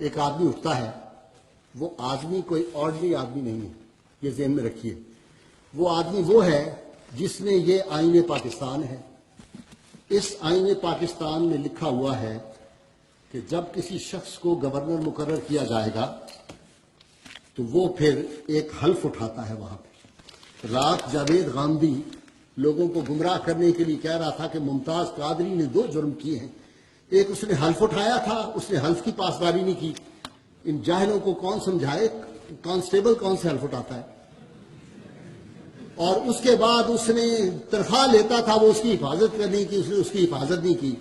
ایک آدمی اٹھتا ہے، وہ آدمی کوئی آرڈنری آدمی نہیں ہے، یہ ذہن میں رکھیے. وہ آدمی وہ ہے جس نے یہ آئین پاکستان ہے. اس آئین پاکستان میں لکھا ہوا ہے کہ جب کسی شخص کو گورنر مقرر کیا جائے گا تو وہ پھر ایک حلف اٹھاتا ہے وہاں پہ. رات جاوید غامدی لوگوں کو گمراہ کرنے کے لیے کہہ رہا تھا کہ ممتاز قادری نے 2 جرم کیے ہیں. ایک اس نے حلف اٹھایا تھا، اس نے حلف کی پاسداری نہیں کی. ان جاہلوں کو کون سمجھائے کانسٹیبل کون سے حلف اٹھاتا ہے؟ اور اس کے بعد اس نے تنخواہ لیتا تھا، وہ اس کی حفاظت کرنے کی، اس نے اس کی حفاظت نہیں کی.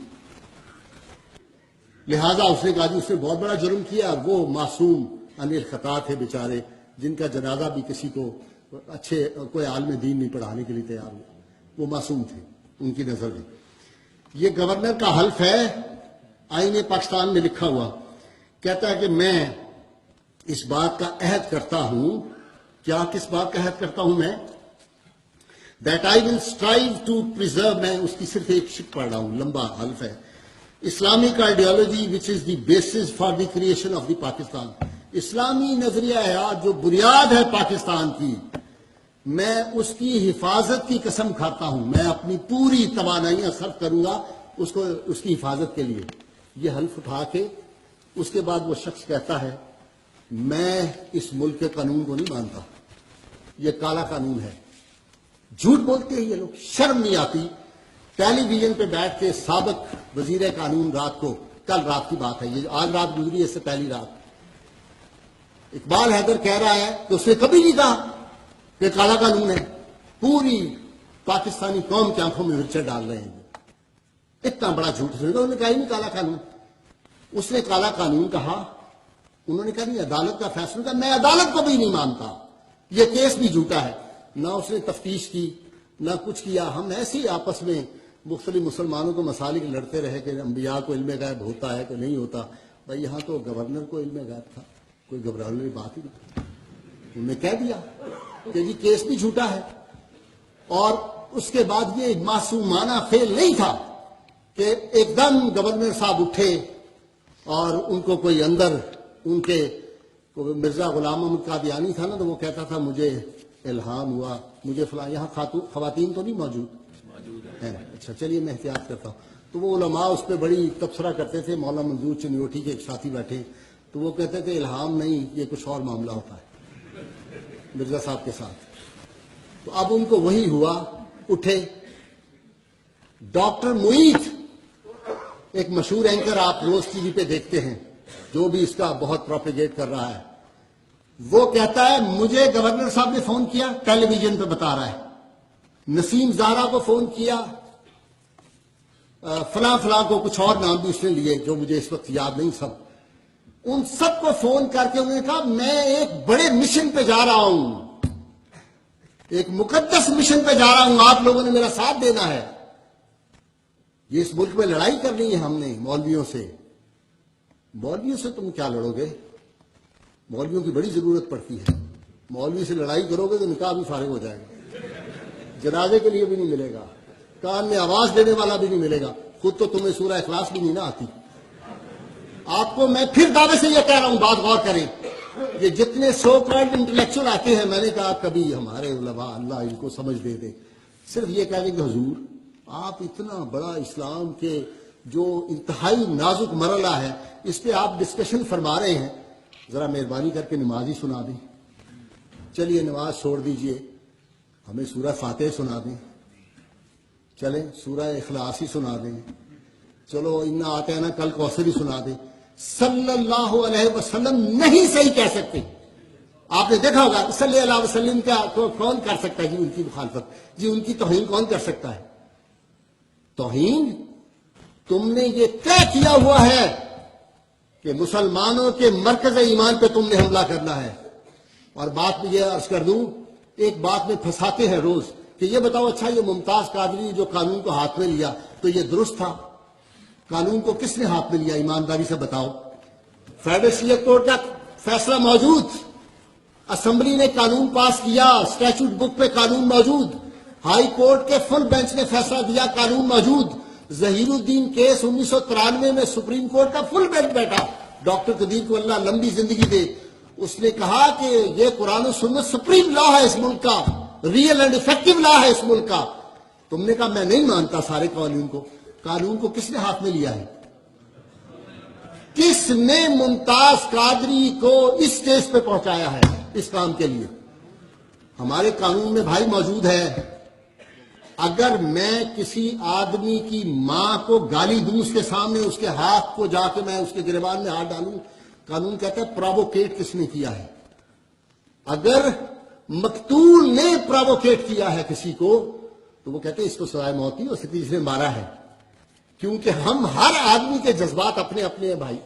لہذا اس نے کہا جی اس نے بہت بڑا جرم کیا. وہ معصوم عن الخطا تھے بیچارے، جن کا جنازہ بھی کسی کو اچھے کوئی عالم دین نہیں پڑھانے کے لیے تیار ہوا. وہ معصوم تھے ان کی نظر میں. یہ گورنر کا حلف ہے، آئین پاکستان میں لکھا ہوا. کہتا ہے کہ میں اس بات کا عہد کرتا ہوں. کیا کس بات کا عہد کرتا ہوں میں؟ That I will strive to preserve. میں اس کی صرف ایک شک پڑھ رہا ہوں، لمبا حلف ہے. Islamic ideology which is the basis for the creation of the Pakistan. اسلامی نظریہ حیات جو بنیاد ہے پاکستان کی، میں اس کی حفاظت کی قسم کھاتا ہوں. میں اپنی پوری توانائیاں صرف کروں گا اس کی حفاظت کے لیے. یہ حلف اٹھا کے اس کے بعد وہ شخص کہتا ہے میں اس ملک کے قانون کو نہیں مانتا، یہ کالا قانون ہے. جھوٹ بولتے ہیں یہ لوگ، شرم نہیں آتی. ٹیلی ویژن پہ بیٹھ کے سابق وزیر قانون رات کو، کل رات کی بات ہے یہ، آج رات گزری اس سے پہلی رات، اقبال حیدر کہہ رہا ہے کہ اس نے کبھی نہیں کہا کہ کالا قانون ہے. پوری پاکستانی قوم کی آنکھوں میں مرچیں ڈال رہے ہیں. اتنا بڑا جھوٹ سن انہوں نے کہا ہی نہیں کالا قانون. اس نے کالا قانون کہا، انہوں نے کہا نہیں عدالت کا فیصلہ تھا. میں عدالت کو بھی نہیں مانتا، یہ کیس بھی جھوٹا ہے. نہ اس نے تفتیش کی نہ کچھ کیا. ہم ایسے ہی آپس میں مختلف مسلمانوں کو مسالک لڑتے رہے کہ انبیاء کو علم غیب ہوتا ہے کہ نہیں ہوتا. بھائی یہاں تو گورنر کو علم غیب تھا، کوئی گھبرانے کی بات ہی نہیں. انہوں نے کہہ دیا کہ جی کیس بھی جھوٹا ہے. اور اس کے بعد یہ معصومانہ فعل نہیں تھا کہ ایک دم گورنر صاحب اٹھے اور ان کو کوئی اندر ان کے مرزا غلام محمد قادیانی تھا نا، تو وہ کہتا تھا مجھے الہام ہوا، مجھے فلاں. یہاں خواتین تو نہیں موجود ہیں؟ اچھا چلیے میں احتیاط کرتا ہوں. تو وہ علماء اس پہ بڑی تبصرہ کرتے تھے. مولانا منظور چنیوٹی کے ایک ساتھی بیٹھے تو وہ کہتے تھے الہام نہیں، یہ کچھ اور معاملہ ہوتا ہے مرزا صاحب کے ساتھ. تو اب ان کو وہی ہوا، اٹھے. ڈاکٹر معید ایک مشہور اینکر آپ روز ٹی وی پہ دیکھتے ہیں جو بھی اس کا بہت پروپیگیٹ کر رہا ہے، وہ کہتا ہے مجھے گورنر صاحب نے فون کیا، ٹیلی ویژن پہ بتا رہا ہے، نسیم زارا کو فون کیا، فلاں فلاں کو، کچھ اور نام بھی اس نے لیے جو مجھے اس وقت یاد نہیں. ان سب کو فون کر کے انہوں نے کہا میں ایک بڑے مشن پہ جا رہا ہوں، ایک مقدس مشن پہ جا رہا ہوں، آپ لوگوں نے میرا ساتھ دینا ہے. یہ اس ملک میں لڑائی کرنی ہے ہم نے مولویوں سے. مولویوں سے تم کیا لڑو گے؟ مولویوں کی بڑی ضرورت پڑتی ہے. مولوی سے لڑائی کرو گے تو نکاح بھی فارغ ہو جائے گا، جنازے کے لیے بھی نہیں ملے گا، کان میں آواز دینے والا بھی نہیں ملے گا. خود تو تمہیں سورہ اخلاص بھی نہیں نہ آتی. آپ کو میں پھر دعوے سے یہ کہہ رہا ہوں، بات غور کریں. یہ جتنے سو کالڈ انٹلیکچوئل آتے ہیں، میں نے کہا کبھی ہمارے علماء اللہ ان کو سمجھ دے دے، صرف یہ کہہ دیں کہ حضور آپ اتنا بڑا اسلام کے جو انتہائی نازک مرحلہ ہے اس پہ آپ ڈسکشن فرما رہے ہیں، ذرا مہربانی کر کے نماز ہی سنا دیں. چلیے نماز چھوڑ دیجئے، ہمیں سورہ فاتح سنا دیں، چلیں سورہ اخلاص ہی سنا دیں، چلو انا آتے نا کل کوثر ہی سنا دیں. صلی اللہ علیہ وسلم نہیں صحیح کہہ سکتے. آپ نے دیکھا ہوگا صلی اللہ علیہ وسلم کا کون کر سکتا ہے جی ان کی مخالفت، جی ان کی توہین کون کر سکتا ہے؟ توہین تم نے یہ طے کیا ہوا ہے کہ مسلمانوں کے مرکز ایمان پہ تم نے حملہ کرنا ہے. اور بات میں یہ عرض کر دوں، ایک بات میں پھنساتے ہیں روز کہ یہ بتاؤ اچھا یہ ممتاز قادری جو قانون کو ہاتھ میں لیا تو یہ درست تھا؟ قانون کو کس نے ہاتھ میں لیا ایمانداری سے بتاؤ؟ فیڈرل سلیکٹ کورٹ کا فیصلہ موجود، اسمبلی نے قانون پاس کیا، اسٹیچوٹ بک پہ قانون موجود، ہائی کورٹ کے فل بینچ نے فیصلہ دیا، قانون موجود. ظہیر الدین کیس 1993 میں سپریم کورٹ کا فل بینچ بیٹھا، ڈاکٹر قدیر کو اللہ لمبی زندگی دے، اس نے کہا کہ یہ قرآن و سنت سپریم لا ہے اس ملک کا، ریئل اینڈ افیکٹو لا ہے اس ملک کا۔ تم نے کہا میں نہیں مانتا سارے قانون کو۔ قانون کو کس نے ہاتھ میں لیا ہے؟ کس نے ممتاز قادری کو اس سٹیج پہ پہنچایا ہے اس کام کے لیے؟ ہمارے قانون میں بھائی موجود ہے، اگر میں کسی آدمی کی ماں کو گالی دوں اس کے سامنے، اس کے ہاتھ کو جا کے میں اس کے گریبان میں ہاتھ ڈالوں، قانون کہتا ہے پراووکیٹ کس نے کیا ہے۔ اگر مقتول نے پراووکیٹ کیا ہے کسی کو تو وہ کہتے ہیں اس کو سزائے موت ہی ہو سکتی، جس نے مارا ہے، کیونکہ ہم ہر آدمی کے جذبات اپنے اپنے ہیں بھائی۔